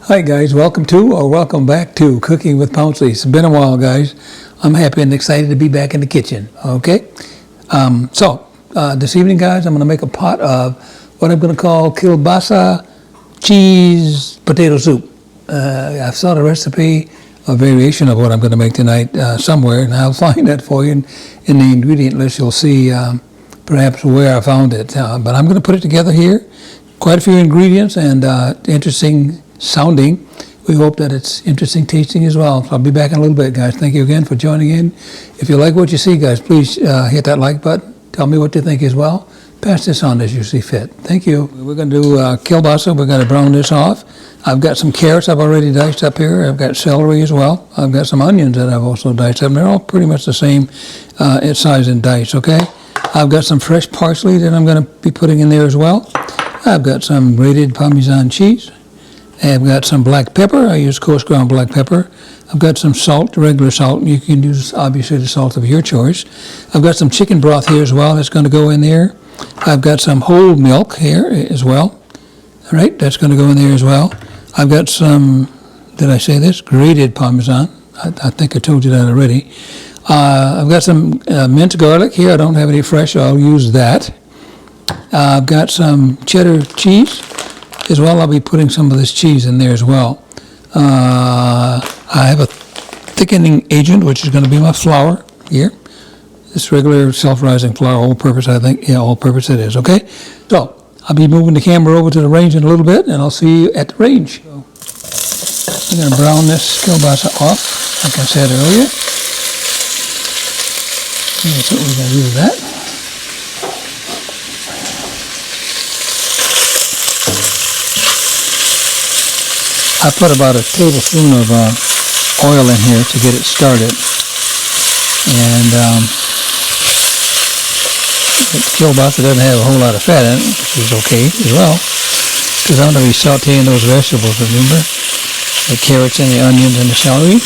Hi guys, welcome to or welcome back to Cooking with Pouncy. It's been a while, guys. I'm happy and excited to be back in the kitchen. Okay, this evening, guys, I'm going to make a pot of what I'm going to call Kielbasa cheese potato soup. I saw the recipe, a variation of what I'm going to make tonight somewhere, and I'll find that for you in the ingredient list. You'll see perhaps where I found it, but I'm going to put it together here. Quite a few ingredients and interesting sounding. We hope that it's interesting tasting as well. So I'll be back in a little bit, guys. Thank you again for joining in. If you like what you see, guys, please hit that like button. Tell me what you think as well. Pass this on as you see fit. Thank you. We're going to do kielbasa. We're going to brown this off. I've got some carrots I've already diced up here. I've got celery as well. I've got some onions that I've also diced up. And they're all pretty much the same size and dice, okay? I've got some fresh parsley that I'm going to be putting in there as well. I've got some grated Parmesan cheese. I've got some black pepper. I use coarse ground black pepper. I've got some salt, regular salt. You can use, obviously, the salt of your choice. I've got some chicken broth here as well that's going to go in there. I've got some whole milk here as well. All right, that's going to go in there as well. I've got some, did I say this? Grated Parmesan. I think I told you that already. I've got some minced garlic here. I don't have any fresh, so I'll use that. I've got some cheddar cheese as well. I'll be putting some of this cheese in there as well. I have a thickening agent, which is going to be my flour here. This regular self-rising flour, all-purpose, I think. Yeah, all-purpose it is, okay? So, I'll be moving the camera over to the range in a little bit, and I'll see you at the range. So, I'm going to brown this kielbasa off, like I said earlier. That's what we're going to do with that. I put about a tablespoon of oil in here to get it started, and the kielbasa doesn't have a whole lot of fat in it, which is okay as well, because I'm going to be sauteing those vegetables, remember, the carrots and the onions and the celery.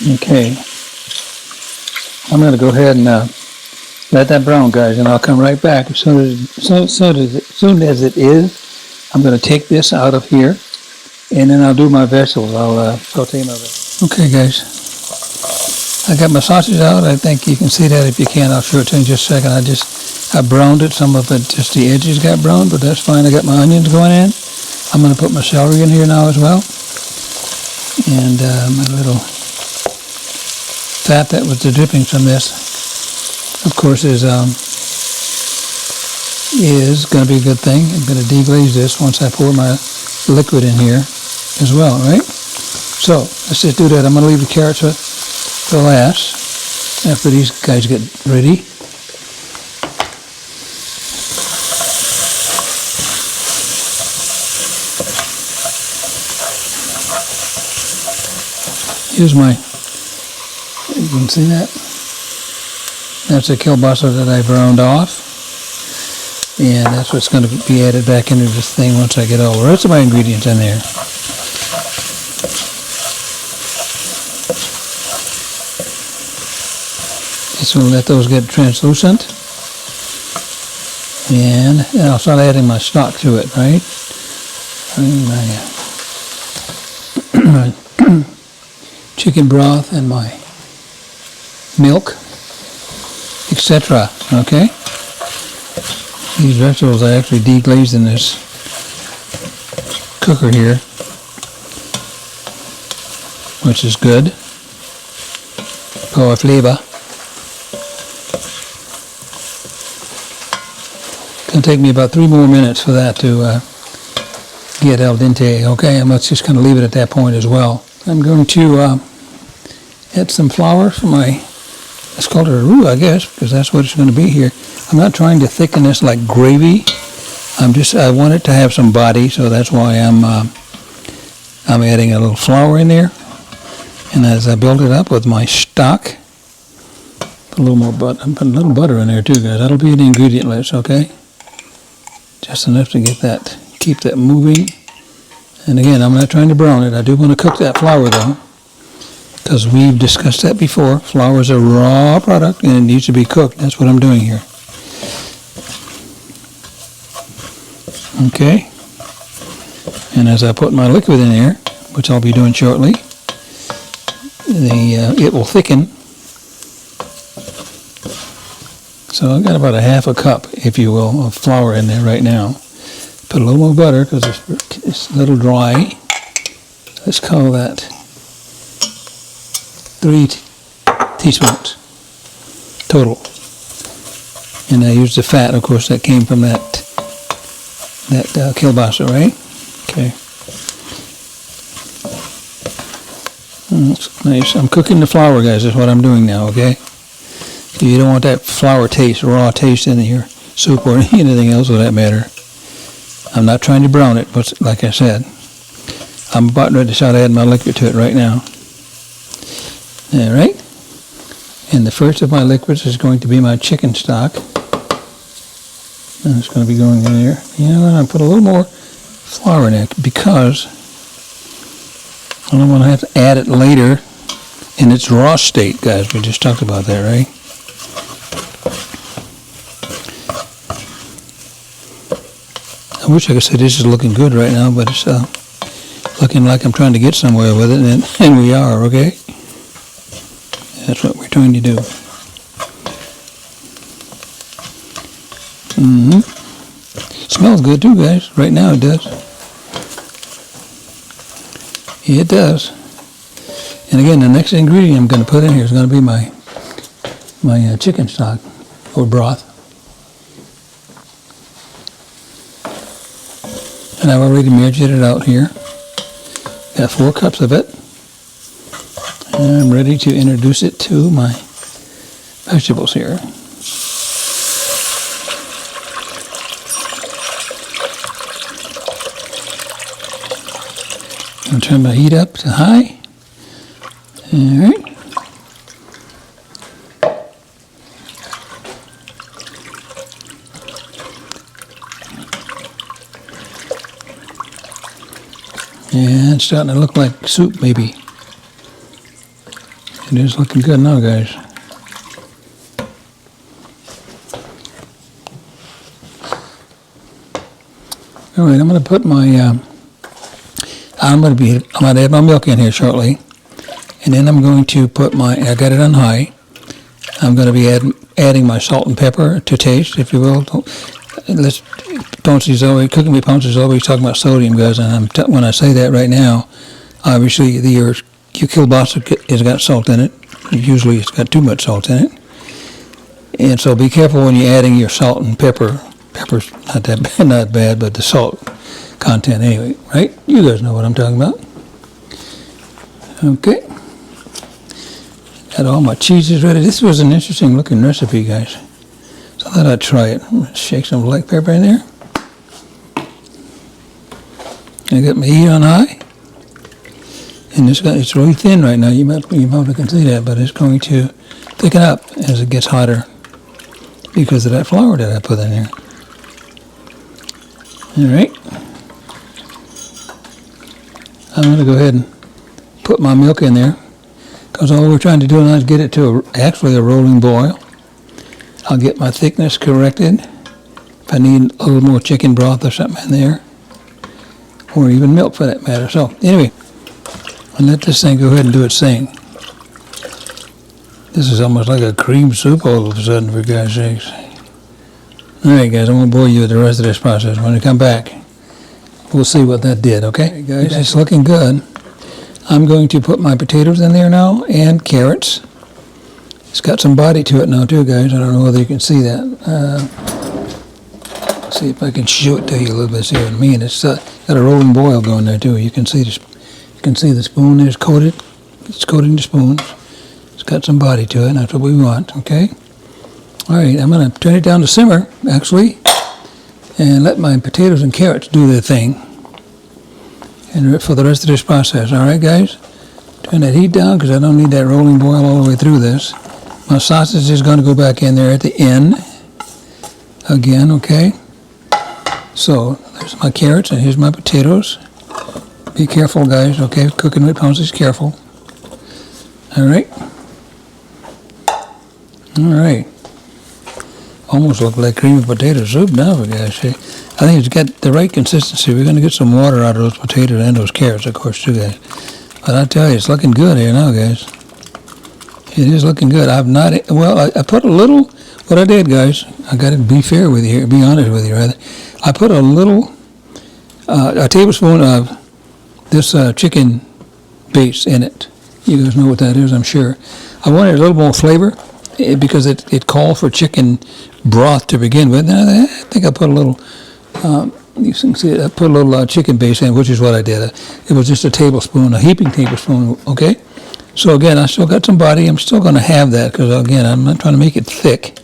Okay, I'm going to go ahead and let that brown, guys, and I'll come right back. As soon as it is, I'm going to take this out of here, and then I'll do my vegetables. I'll saute my vegetables. Okay, guys, I got my sausage out. I think you can see that. If you can, I'll show it to you in just a second. I browned it. Some of it, just the edges got browned, but that's fine. I got my onions going in. I'm going to put my celery in here now as well, and my little fat that was the drippings from this, of course, is going to be a good thing. I'm going to deglaze this once I pour my liquid in here as well, right? So let's just do that. I'm going to leave the carrots for last after these guys get ready. Here's my, you can see that? That's the kielbasa that I browned off. And that's what's going to be added back into this thing once I get all the rest of my ingredients in there. Just going to let those get translucent. And I'll start adding my stock to it, right? My chicken broth and my milk, etc. Okay? These vegetables I actually deglazed in this cooker here, which is good for flavor. It's going to take me about 3 more minutes for that to get al dente. Okay, I'm just going to leave it at that point as well. I'm going to add some flour for my, let's call it a roux, I guess, because that's what it's going to be here. I'm not trying to thicken this like gravy. I want it to have some body, so that's why I'm adding a little flour in there. And as I build it up with my stock, put a little more butter. I'm putting a little butter in there too, guys. That'll be in the ingredient list, okay? Just enough to get that, keep that moving. And again, I'm not trying to brown it. I do want to cook that flour though, because we've discussed that before. Flour is a raw product and it needs to be cooked. That's what I'm doing here. Okay. And as I put my liquid in there, which I'll be doing shortly, it will thicken. So I've got about a half a cup, if you will, of flour in there right now. Put a little more butter because it's a little dry. Let's call that 3 teaspoons total. And I used the fat, of course, that came from that kielbasa, right? Okay. That's nice. I'm cooking the flour, guys. That's what I'm doing now, okay? You don't want that flour taste, raw taste in your soup or anything else for that matter. I'm not trying to brown it, but like I said, I'm about ready to start adding my liquid to it right now. All right. And the first of my liquids is going to be my chicken stock. And it's going to be going in there. You know what? I'm going to put a little more flour in it because I don't want to have to add it later in its raw state, guys. We just talked about that, right? I wish I could say this is looking good right now, but it's looking like I'm trying to get somewhere with it, and we are, okay? That's what we're trying to do. Smells good too, guys. Right now it does. It does. And again, the next ingredient I'm going to put in here is going to be my chicken stock or broth. And I've already measured it out here. Got 4 cups of it. And I'm ready to introduce it to my vegetables here. I'm turn my heat up to high. All right. Yeah, it's starting to look like soup, maybe. It is looking good now, guys. All right, I'm going to put my. I'm going to add my milk in here shortly, and then I'm going to put my. I got it on high. I'm going to be adding my salt and pepper to taste, if you will. Pouncy's always cooking with Pouncy's always talking about sodium, guys, and when I say that right now, obviously your kielbasa has got salt in it. Usually it's got too much salt in it, and so be careful when you're adding your salt and pepper. Pepper's not bad, but the salt content anyway, right? You guys know what I'm talking about. Okay, got all my cheeses ready. This was an interesting looking recipe, guys. So I thought I'd try it. I'm gonna shake some black pepper in there. I got my heat on high, and it's really thin right now. You probably can see that, but it's going to thicken up as it gets hotter because of that flour that I put in there. All right, I'm going to go ahead and put my milk in there because all we're trying to do now is get it to actually a rolling boil. I'll get my thickness corrected if I need a little more chicken broth or something in there, or even milk for that matter. So anyway, I'll let this thing go ahead and do its thing. This is almost like a cream soup all of a sudden, for God's sakes. All right, guys, I won't bore you with the rest of this process. When we come back, we'll see what that did, okay? Guys, it's looking good. I'm going to put my potatoes in there now and carrots. It's got some body to it now too, guys. I don't know whether you can see that. See if I can show it to you a little bit. See what I mean? It's got a rolling boil going there too. You can see this. You can see the spoon is coated. It's coating the spoons. It's got some body to it. And that's what we want. Okay. All right. I'm going to turn it down to simmer actually, and let my potatoes and carrots do their thing. And for the rest of this process, all right, guys. Turn that heat down because I don't need that rolling boil all the way through this. My sausage is going to go back in there at the end again, okay? So there's my carrots and here's my potatoes. Be careful, guys, okay? Cooking with Pouncy's careful. All right. All right. Almost look like creamy potato soup now, for God's sake. I think it's got the right consistency. We're going to get some water out of those potatoes and those carrots, of course, too, guys. But I tell you, it's looking good here now, guys. It is looking good. I've not, well, I put a little, what I did, guys, I got to be fair with you here, be honest with you, rather. I put a little, a tablespoon of this chicken base in it. You guys know what that is, I'm sure. I wanted a little more flavor because it called for chicken broth to begin with. And I think I put a little, you can see it, I put a little chicken base in, which is what I did. It was just a tablespoon, a heaping tablespoon, okay? So again, I still got some body. I'm still going to have that because, again, I'm not trying to make it thick.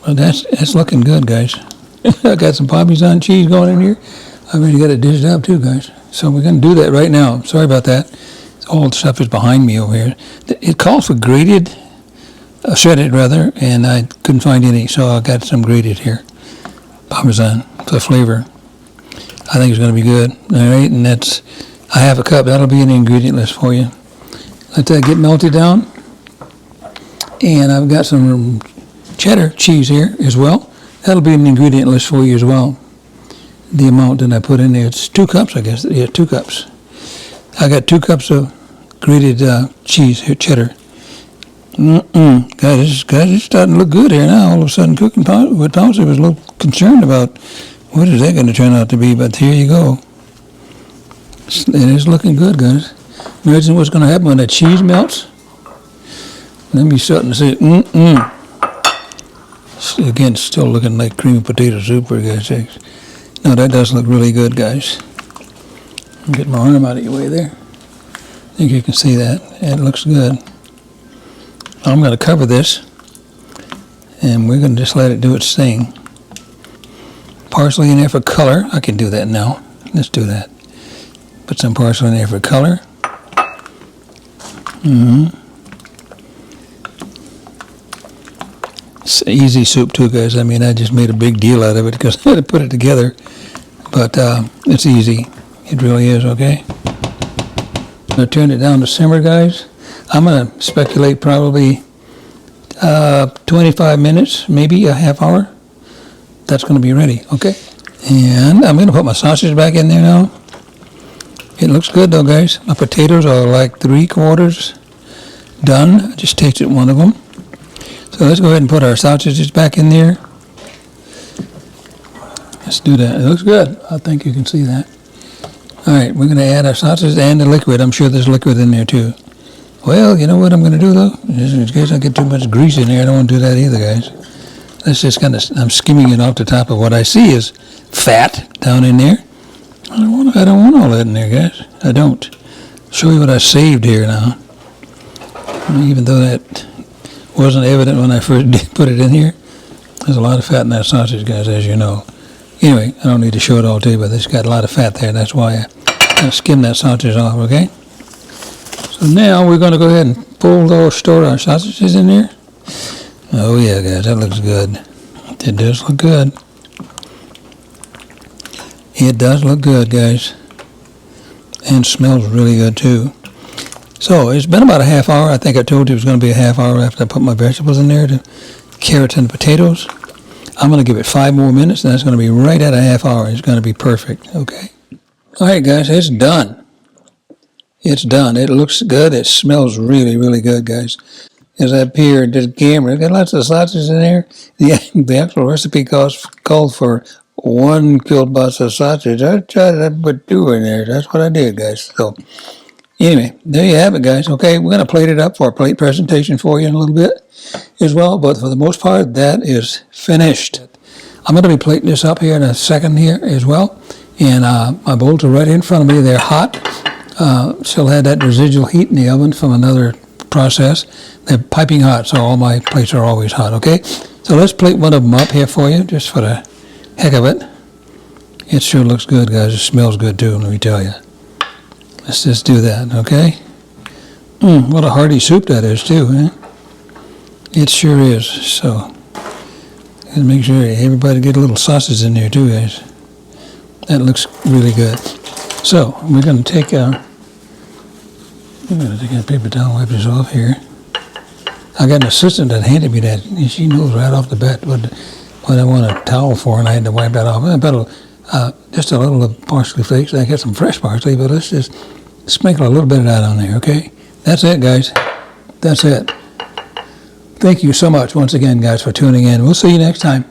But that's looking good, guys. I got some Parmesan cheese going in here. I've already got it dished up too, guys. So we're going to do that right now. Sorry about that. All the stuff is behind me over here. It calls for grated, shredded rather, and I couldn't find any, so I got some grated here. Parmesan for flavor. I think it's going to be good. All right, and that's a half a cup. That'll be in the ingredient list for you. Let that get melted down. And I've got some cheddar cheese here as well. That'll be in the ingredient list for you as well. The amount that I put in there, it's 2 cups, I guess. Yeah, 2 cups. I got 2 cups of grated cheese here, cheddar. Guys, it's starting to look good here now. All of a sudden, cooking with Pouncy was a little concerned about what is that going to turn out to be, but here you go. It is looking good, guys. Imagine what's going to happen when that cheese melts. Let me starting to say, Again, it's still looking like creamy potato soup, for God's sakes. No, that does look really good, guys. Get my arm out of your way there. I think you can see that. It looks good. I'm going to cover this, and we're going to just let it do its thing. Parsley in there for color. I can do that now. Let's do that. Put some parsley in there for color. It's easy soup too, guys. I mean, I just made a big deal out of it because I had to put it together. But it's easy. It really is, okay? I'm going to turn it down to simmer, guys. I'm going to speculate probably 25 minutes, maybe a half hour. That's going to be ready, okay? And I'm going to put my sausage back in there now. It looks good though, guys. My potatoes are like 3/4 done. I just tasted one of them. So let's go ahead and put our sausages back in there. Let's do that. It looks good. I think you can see that. All right, we're going to add our sausages and the liquid. I'm sure there's liquid in there too. Well, you know what I'm going to do though? Just in case I get too much grease in there, I don't want to do that either, guys. Let's just I'm skimming it off the top of what I see is fat down in there. I don't want all that in there, guys. I don't. Show you what I saved here now. Even though that wasn't evident when I first put it in here, there's a lot of fat in that sausage, guys, as you know. Anyway, I don't need to show it all to you, but it's got a lot of fat there. That's why I skim that sausage off, okay? So now we're going to go ahead and store our sausages in there. Oh yeah, guys, that looks good. It does look good. It does look good, guys. And smells really good too. So it's been about a half hour. I think I told you it was going to be a half hour after I put my vegetables in there, the carrots and the potatoes. I'm going to give it 5 more minutes, and that's going to be right at a half hour. It's going to be perfect, okay? All right, guys, it's done. It's done. It looks good. It smells really, really good, guys. As I appear at the camera, I've got lots of sausages in there. The actual recipe called for 1 kielbasa sausage. I tried to put 2 in there. That's what I did, guys. So anyway, there you have it, guys. Okay, we're going to plate it up for a plate presentation for you in a little bit as well. But for the most part, that is finished. I'm going to be plating this up here in a second here as well. And my bowls are right in front of me. They're hot. Still had that residual heat in the oven from another process. They're piping hot, so all my plates are always hot, okay? So let's plate one of them up here for you, just for the heck of it. It sure looks good, guys. It smells good, too, let me tell you. Let's just do that, okay? What a hearty soup that is, too, eh? It sure is. So, let's make sure everybody get a little sausage in there, too, guys. That looks really good. So we're going to take I'm going to take that paper towel, wipe this off here. I got an assistant that handed me that, and she knows right off the bat what I want a towel for, and I had to wipe that off. I put just a little of parsley flakes. I got some fresh parsley, but let's just sprinkle a little bit of that on there, okay? That's it, guys. That's it. Thank you so much once again, guys, for tuning in. We'll see you next time.